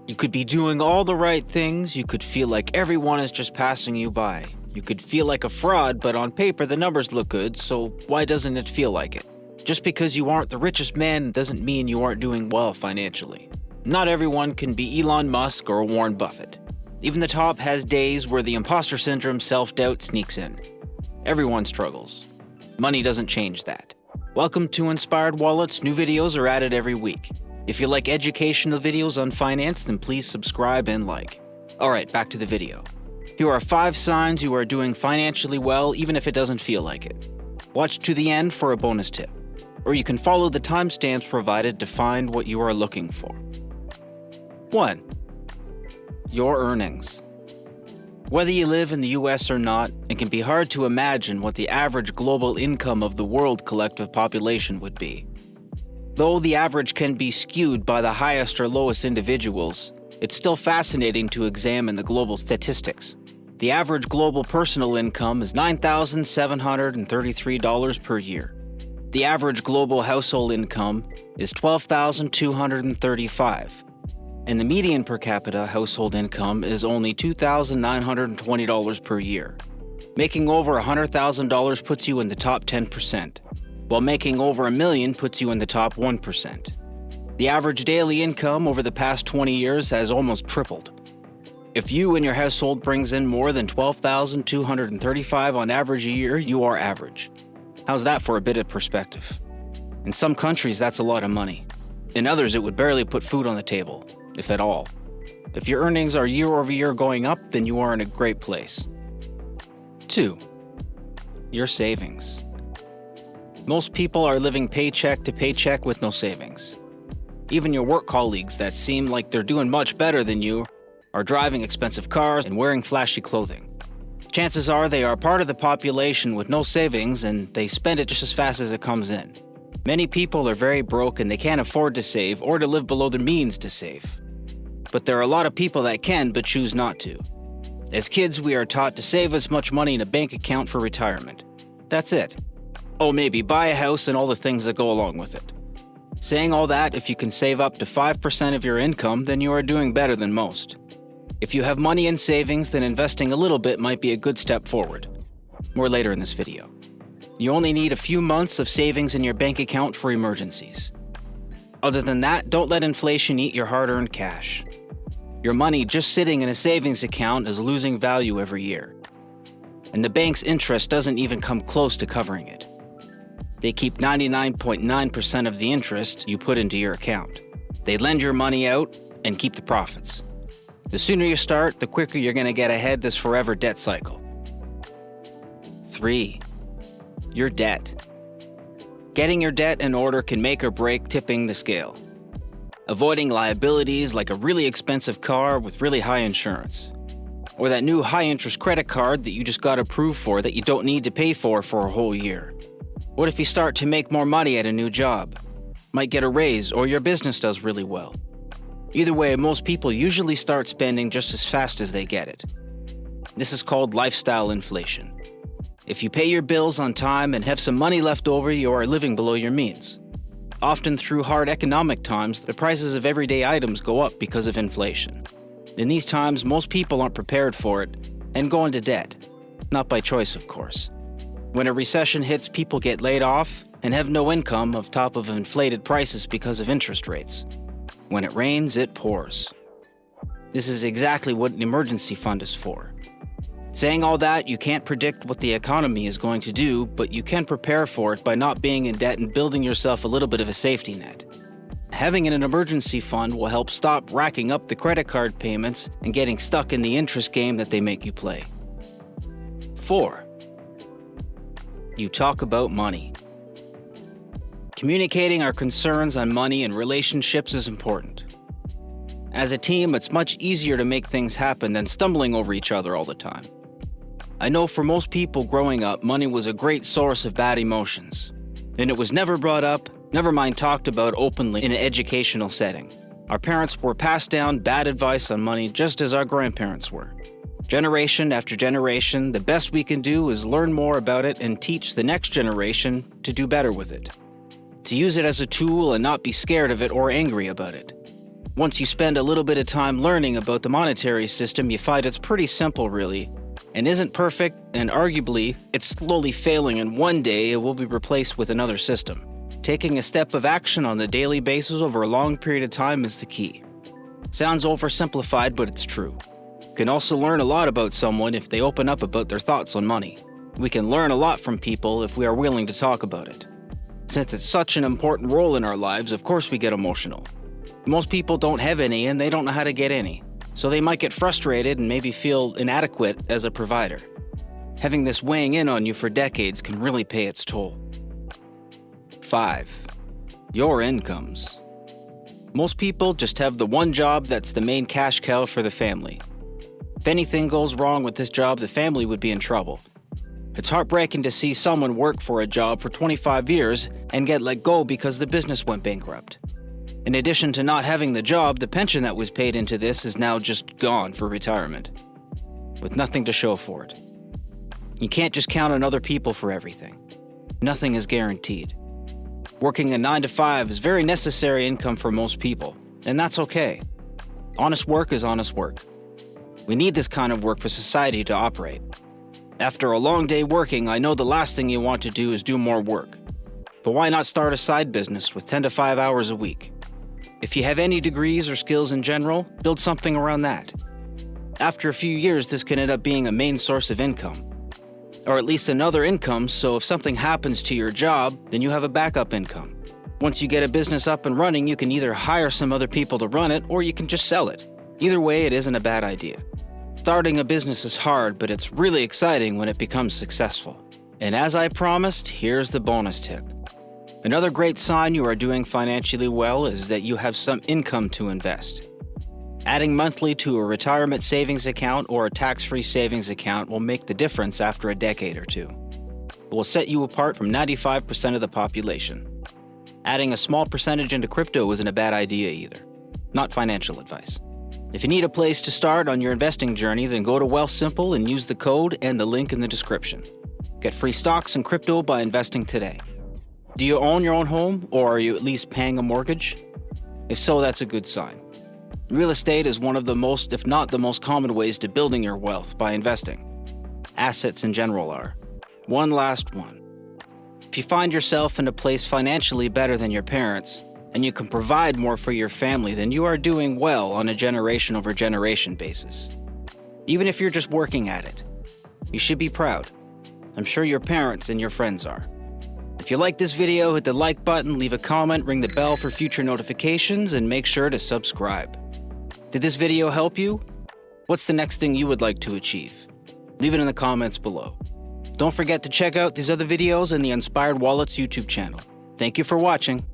You could be doing all the right things, you could feel like everyone is just passing you by. You could feel like a fraud, but on paper the numbers look good, so why doesn't it feel like it? Just because you aren't the richest man doesn't mean you aren't doing well financially. Not everyone can be Elon Musk or Warren Buffett. Even the top has days where the imposter syndrome self-doubt sneaks in. Everyone struggles. Money doesn't change that. Welcome to Inspired Wallets. New videos are added every week. If you like educational videos on finance, then please subscribe and like. Alright, back to the video. Here are 5 signs you are doing financially well even if it doesn't feel like it. Watch to the end for a bonus tip. Or you can follow the timestamps provided to find what you are looking for. 1. Your earnings. Whether you live in the US or not, it can be hard to imagine what the average global income of the world collective population would be. Though the average can be skewed by the highest or lowest individuals, it's still fascinating to examine the global statistics. The average global personal income is $9,733 per year. The average global household income is $12,235, and the median per capita household income is only $2,920 per year. Making over $100,000 puts you in the top 10%. While making over $1 million puts you in the top 1%. The average daily income over the past 20 years has almost tripled. If you and your household brings in more than $12,235 on average a year, you are average. How's that for a bit of perspective? In some countries, that's a lot of money. In others, it would barely put food on the table, if at all. If your earnings are year over year going up, then you are in a great place. 2. Your savings. Most people are living paycheck to paycheck with no savings. Even your work colleagues that seem like they're doing much better than you are driving expensive cars and wearing flashy clothing. Chances are they are part of the population with no savings and they spend it just as fast as it comes in. Many people are very broke and they can't afford to save or to live below their means to save. But there are a lot of people that can but choose not to. As kids, we are taught to save as much money in a bank account for retirement. That's it. Oh, maybe buy a house and all the things that go along with it. Saying all that, if you can save up to 5% of your income, then you are doing better than most. If you have money in savings, then investing a little bit might be a good step forward. More later in this video. You only need a few months of savings in your bank account for emergencies. Other than that, don't let inflation eat your hard-earned cash. Your money just sitting in a savings account is losing value every year. And the bank's interest doesn't even come close to covering it. They keep 99.9% of the interest you put into your account. They lend your money out and keep the profits. The sooner you start, the quicker you're going to get ahead this forever debt cycle. 3. Your debt. Getting your debt in order can make or break tipping the scale. Avoiding liabilities like a really expensive car with really high insurance. Or that new high-interest credit card that you just got approved for that you don't need to pay for a whole year. What if you start to make more money at a new job? Might get a raise or your business does really well. Either way, most people usually start spending just as fast as they get it. This is called lifestyle inflation. If you pay your bills on time and have some money left over, you are living below your means. Often through hard economic times, the prices of everyday items go up because of inflation. In these times, most people aren't prepared for it and go into debt. Not by choice, of course. When a recession hits, people get laid off and have no income on top of inflated prices because of interest rates. When it rains, it pours. This is exactly what an emergency fund is for. Saying all that, you can't predict what the economy is going to do, but you can prepare for it by not being in debt and building yourself a little bit of a safety net. Having an emergency fund will help stop racking up the credit card payments and getting stuck in the interest game that they make you play. 4. You talk about money. Communicating our concerns on money and relationships is important. As a team, it's much easier to make things happen than stumbling over each other all the time. I know for most people growing up, money was a great source of bad emotions, and it was never brought up, never mind talked about openly in an educational setting. Our parents were passed down bad advice on money just as our grandparents were. Generation after generation, the best we can do is learn more about it and teach the next generation to do better with it. To use it as a tool and not be scared of it or angry about it. Once you spend a little bit of time learning about the monetary system, you find it's pretty simple, really, and isn't perfect, and arguably, it's slowly failing, and one day it will be replaced with another system. Taking a step of action on a daily basis over a long period of time is the key. Sounds oversimplified, but it's true. You can also learn a lot about someone if they open up about their thoughts on money. We can learn a lot from people if we are willing to talk about it. Since it's such an important role in our lives, of course we get emotional. Most people don't have any and they don't know how to get any, so they might get frustrated and maybe feel inadequate as a provider. Having this weighing in on you for decades can really pay its toll. 5. Your incomes. Most people just have the one job that's the main cash cow for the family. If anything goes wrong with this job, the family would be in trouble. It's heartbreaking to see someone work for a job for 25 years and get let go because the business went bankrupt. In addition to not having the job, the pension that was paid into this is now just gone for retirement, with nothing to show for it. You can't just count on other people for everything. Nothing is guaranteed. Working a 9-to-5 is very necessary income for most people, and that's okay. Honest work is honest work. We need this kind of work for society to operate. After a long day working, I know the last thing you want to do is do more work. But why not start a side business with 10 to 5 hours a week? If you have any degrees or skills in general, build something around that. After a few years, this can end up being a main source of income. Or at least another income, so if something happens to your job, then you have a backup income. Once you get a business up and running, you can either hire some other people to run it, or you can just sell it. Either way, it isn't a bad idea. Starting a business is hard, but it's really exciting when it becomes successful. And as I promised, here's the bonus tip. Another great sign you are doing financially well is that you have some income to invest. Adding monthly to a retirement savings account or a tax-free savings account will make the difference after a decade or two. It will set you apart from 95% of the population. Adding a small percentage into crypto isn't a bad idea either. Not financial advice. If you need a place to start on your investing journey, then go to Wealthsimple and use the code and the link in the description. Get free stocks and crypto by investing today. Do you own your own home, or are you at least paying a mortgage? If so, that's a good sign. Real estate is one of the most, if not the most common ways to building your wealth by investing. Assets in general are. One last one. If you find yourself in a place financially better than your parents, and you can provide more for your family, then you are doing well on a generation over generation basis. Even if you're just working at it, you should be proud. I'm sure your parents and your friends are. If you like this video, hit the like button, leave a comment, ring the bell for future notifications, and make sure to subscribe. Did this video help you? What's the next thing you would like to achieve? Leave it in the comments below. Don't forget to check out these other videos in the Inspired Wallets YouTube channel. Thank you for watching.